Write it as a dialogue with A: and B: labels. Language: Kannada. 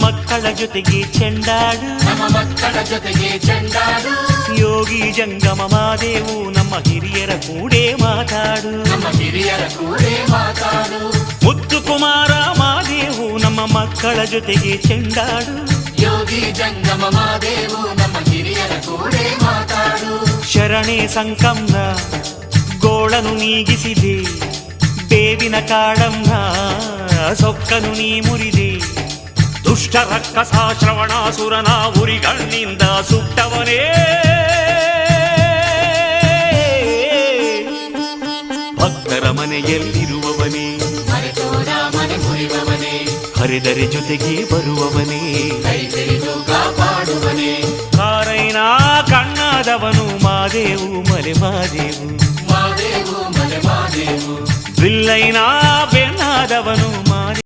A: ಮಕ್ಕಳ ಜೊತೆಗೆ ಚೆಂಡಾಡು,
B: ನಮ್ಮ ಮಕ್ಕಳ ಜೊತೆಗೆ ಚೆಂಡಾಡು.
A: ಯೋಗಿ ಜಂಗಮ ಮಾದೇವು ನಮ್ಮ ಹಿರಿಯರ ಕೂಡೆ ಮಾತಾಡು,
B: ನಮ್ಮ ಹಿರಿಯರ ಕೂಡೆ ಮಾತಾಡು.
A: ಮುತ್ತು ಕುಮಾರ ಮಾದೇವು ನಮ್ಮ ಮಕ್ಕಳ ಜೊತೆಗೆ ಚೆಂಡಾಡು,
B: ಯೋಗಿ ಜಂಗಮ ಮಾದೇವು ನಮ್ಮ ಹಿರಿಯರ ಕೂಡೆ ಮಾತಾಡು.
A: ಶರಣೆ ಸಂಕಂನ ಗೋಳನು ನೀಗಿಸಿದೆ, ಬೇವಿನ ಕಾಡಂನ ಸೊಕ್ಕನು ನೀ ಮುರಿದೆ. ದುಷ್ಟ ರಕ್ಕಸ ಶ್ರವಣಾಸುರನ ಉರಿಗಣ್ಣಿಂದ ಸುಟ್ಟವನೇ, ಭಕ್ತರ ಮನೆಯಲ್ಲಿರುವವನೇ,
B: ಮರೆತೋರ ಮನೆ ಮುರಿವವನೇ,
A: ಹರಿದರೆ ಜೊತೆಗೆ ಬರುವವನೇ,
B: ಕೈ ಹಿಡಿದು ಕಾಪಾಡುವನೇ.
A: ಕಾರೈನ ಕಣ್ಣಾದವನು ಮಾದೇವು ಮಲೆ ಮಾದೇವು,
B: ಮಾದೇವು ಮಲೆ ಮಾದೇವು.
A: ಬಿಲ್ಲೈನ ಬೆನ್ನಾದವನು ಮಾದೇವು.